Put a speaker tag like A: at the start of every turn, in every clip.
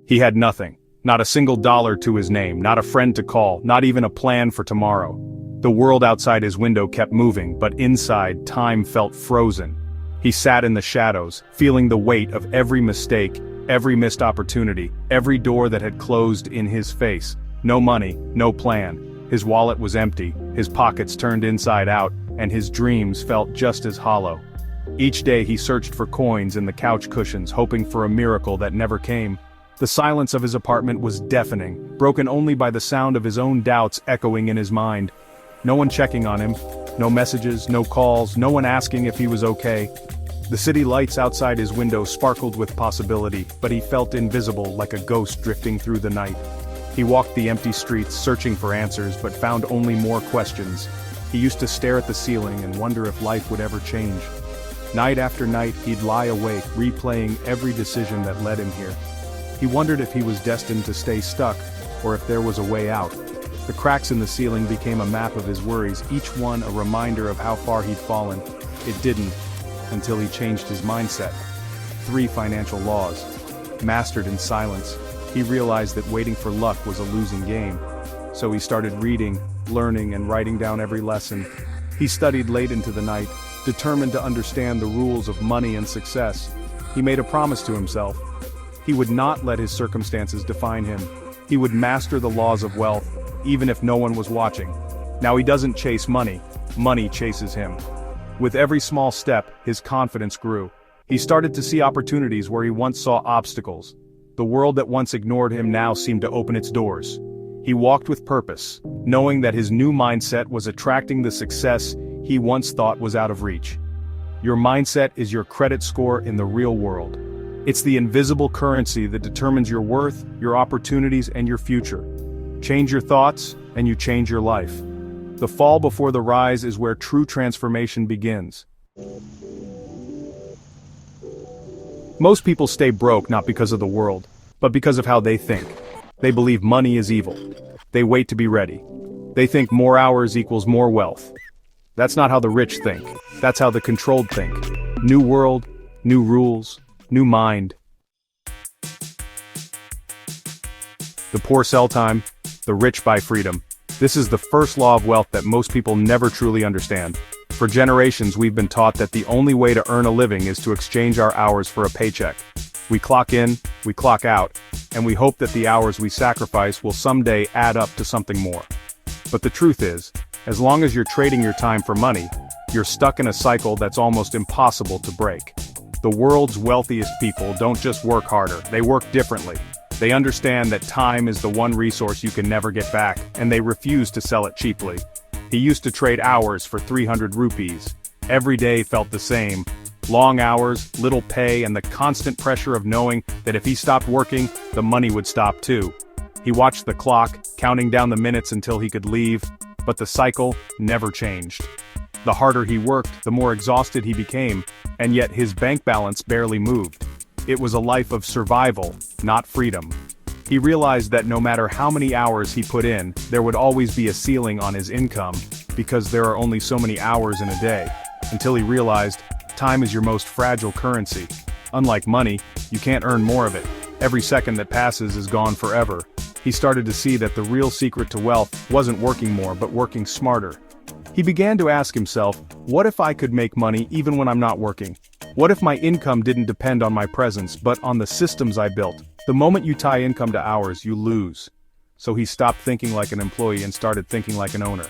A: He had nothing. Not a single dollar to his name, not a friend to call, not even a plan for tomorrow. The world outside his window kept moving, but inside, time felt frozen. He sat in the shadows, feeling the weight of every mistake, every missed opportunity, every door that had closed in his face. No money, no plan. His wallet was empty, his pockets turned inside out, and his dreams felt just as hollow. Each day he searched for coins in the couch cushions, hoping for a miracle that never came. The silence of his apartment was deafening, broken only by the sound of his own doubts echoing in his mind. No one checking on him, no messages, no calls, no one asking if he was okay. The city lights outside his window sparkled with possibility, but he felt invisible like a ghost drifting through the night. He walked the empty streets searching for answers but found only more questions. He used to stare at the ceiling and wonder if life would ever change. Night after night he'd lie awake, replaying every decision that led him here. He wondered if he was destined to stay stuck, or if there was a way out. The cracks in the ceiling became a map of his worries, each one a reminder of how far he'd fallen. It didn't, until he changed his mindset. 3 financial laws. Mastered in silence, he realized that waiting for luck was a losing game. So he started reading, learning, and writing down every lesson. He studied late into the night, determined to understand the rules of money and success. He made a promise to himself. He would not let his circumstances define him. He would master the laws of wealth, even if no one was watching. Now he doesn't chase money, money chases him. With every small step, his confidence grew. He started to see opportunities where he once saw obstacles. The world that once ignored him now seemed to open its doors. He walked with purpose, knowing that his new mindset was attracting the success he once thought was out of reach. Your mindset is your credit score in the real world. It's the invisible currency that determines your worth, your opportunities, and your future. Change your thoughts, and you change your life. The fall before the rise is where true transformation begins. Most people stay broke not because of the world, but because of how they think. They believe money is evil. They wait to be ready. They think more hours equals more wealth. That's not how the rich think. That's how the controlled think. New world, new rules, new mind. The poor sell time, the rich buy freedom. This is the first law of wealth that most people never truly understand. For generations we've been taught that the only way to earn a living is to exchange our hours for a paycheck. We clock in, we clock out, and we hope that the hours we sacrifice will someday add up to something more. But the truth is, as long as you're trading your time for money, you're stuck in a cycle that's almost impossible to break. The world's wealthiest people don't just work harder, they work differently. They understand that time is the one resource you can never get back, and they refuse to sell it cheaply. He used to trade hours for 300 rupees. Every day felt the same. Long hours, little pay, and the constant pressure of knowing that if he stopped working, the money would stop too. He watched the clock, counting down the minutes until he could leave, but the cycle never changed. The harder he worked, the more exhausted he became, and yet his bank balance barely moved. It was a life of survival, not freedom. He realized that no matter how many hours he put in, there would always be a ceiling on his income, because there are only so many hours in a day. Until he realized, time is your most fragile currency. Unlike money, you can't earn more of it. Every second that passes is gone forever. He started to see that the real secret to wealth wasn't working more but working smarter. He began to ask himself, what if I could make money even when I'm not working? What if my income didn't depend on my presence but on the systems I built? The moment you tie income to hours, you lose. So he stopped thinking like an employee and started thinking like an owner.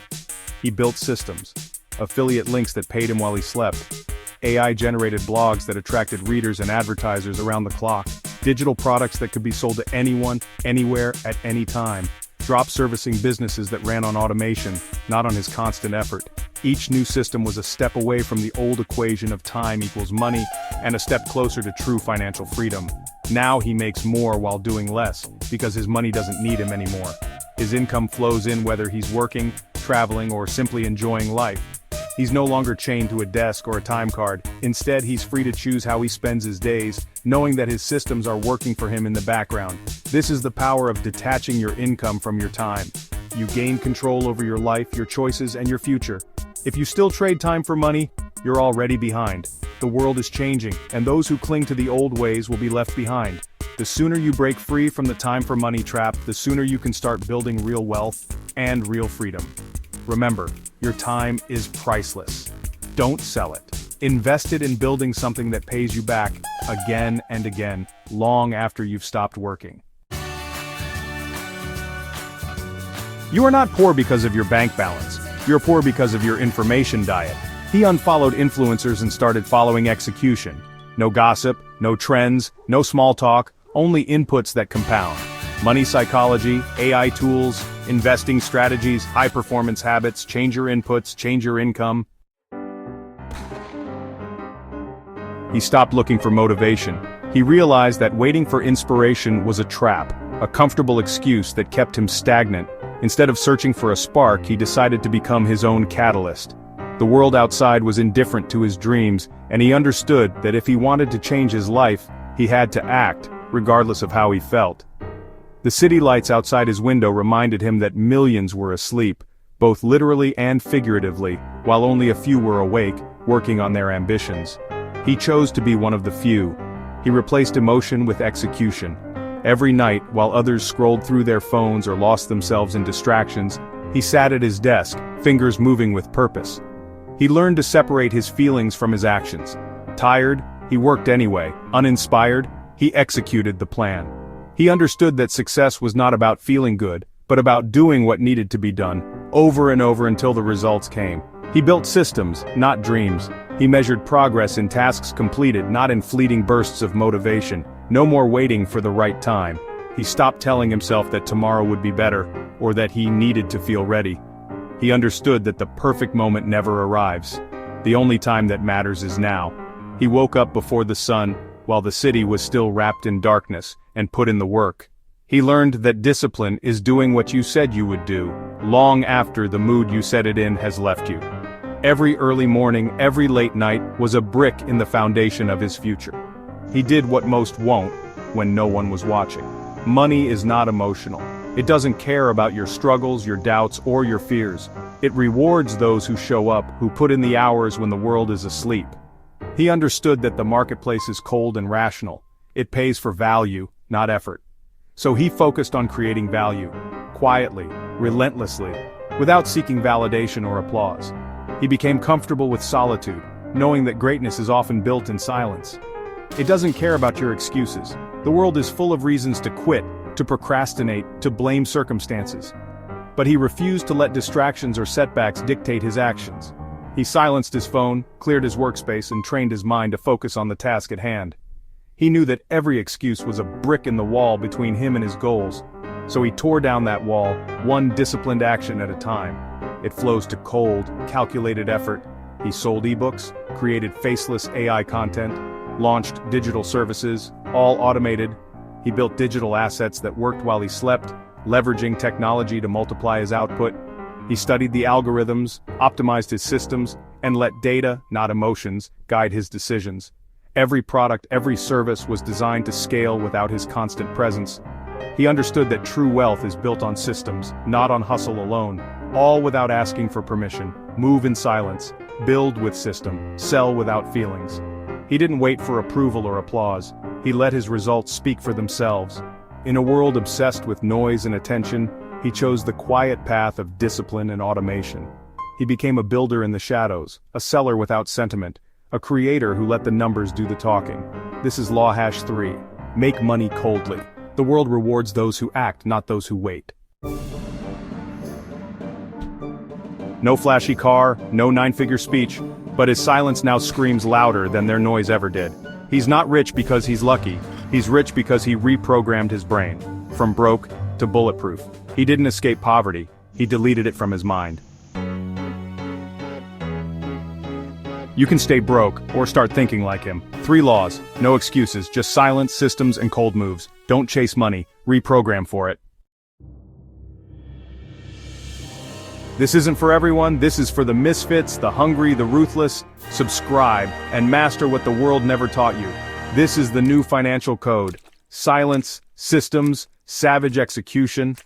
A: He built systems. Affiliate links that paid him while he slept. AI-generated blogs that attracted readers and advertisers around the clock. Digital products that could be sold to anyone, anywhere, at any time. Drop-servicing businesses that ran on automation, not on his constant effort. Each new system was a step away from the old equation of time equals money, and a step closer to true financial freedom. Now he makes more while doing less, because his money doesn't need him anymore. His income flows in whether he's working, traveling, or simply enjoying life. He's no longer chained to a desk or a time card. Instead, he's free to choose how he spends his days, knowing that his systems are working for him in the background. This is the power of detaching your income from your time. You gain control over your life, your choices, and your future. If you still trade time for money, you're already behind. The world is changing, and those who cling to the old ways will be left behind. The sooner you break free from the time for money trap, the sooner you can start building real wealth and real freedom. Remember, your time is priceless. Don't sell it. Invest it in building something that pays you back again and again, long after you've stopped working. You are not poor because of your bank balance. You're poor because of your information diet. He unfollowed influencers and started following execution. No gossip, no trends, no small talk, only inputs that compound. Money psychology, AI tools, investing strategies, high-performance habits, change your inputs, change your income. He stopped looking for motivation. He realized that waiting for inspiration was a trap, a comfortable excuse that kept him stagnant. Instead of searching for a spark, he decided to become his own catalyst. The world outside was indifferent to his dreams, and he understood that if he wanted to change his life, he had to act, regardless of how he felt. The city lights outside his window reminded him that millions were asleep, both literally and figuratively, while only a few were awake, working on their ambitions. He chose to be one of the few. He replaced emotion with execution. Every night, while others scrolled through their phones or lost themselves in distractions, he sat at his desk, fingers moving with purpose. He learned to separate his feelings from his actions. Tired, he worked anyway. Uninspired, he executed the plan. He understood that success was not about feeling good, but about doing what needed to be done, over and over until the results came. He built systems, not dreams. He measured progress in tasks completed, not in fleeting bursts of motivation. No more waiting for the right time. He stopped telling himself that tomorrow would be better, or that he needed to feel ready. He understood that the perfect moment never arrives. The only time that matters is now. He woke up before the sun, while the city was still wrapped in darkness, and put in the work. He learned that discipline is doing what you said you would do, long after the mood you set it in has left you. Every early morning, every late night, was a brick in the foundation of his future. He did what most won't, when no one was watching. Money is not emotional. It doesn't care about your struggles, your doubts, or your fears. It rewards those who show up, who put in the hours when the world is asleep. He understood that the marketplace is cold and rational. It pays for value, not effort. So he focused on creating value, quietly, relentlessly, without seeking validation or applause. He became comfortable with solitude, knowing that greatness is often built in silence. It doesn't care about your excuses. The world is full of reasons to quit, to procrastinate, to blame circumstances. But he refused to let distractions or setbacks dictate his actions. He silenced his phone, cleared his workspace, and trained his mind to focus on the task at hand. He knew that every excuse was a brick in the wall between him and his goals, so he tore down that wall, one disciplined action at a time. It flows to cold, calculated effort. He sold ebooks, created faceless AI content, launched digital services, all automated. He built digital assets that worked while he slept, leveraging technology to multiply his output. He studied the algorithms, optimized his systems, and let data, not emotions, guide his decisions. Every product, every service was designed to scale without his constant presence. He understood that true wealth is built on systems, not on hustle alone, all without asking for permission. Move in silence, build with system, sell without feelings. He didn't wait for approval or applause. He let his results speak for themselves. In a world obsessed with noise and attention, he chose the quiet path of discipline and automation. He became a builder in the shadows, a seller without sentiment, a creator who let the numbers do the talking. This is Law Hash 3. Make money coldly. The world rewards those who act, not those who wait. No flashy car, no nine-figure speech, but his silence now screams louder than their noise ever did. He's not rich because he's lucky. He's rich because he reprogrammed his brain. From broke to bulletproof. He didn't escape poverty. He deleted it from his mind. You can stay broke, or start thinking like him. 3 laws, no excuses, just silence, systems, and cold moves. Don't chase money, reprogram for it. This isn't for everyone, this is for the misfits, the hungry, the ruthless. Subscribe, and master what the world never taught you. This is the new financial code. Silence, systems, savage execution.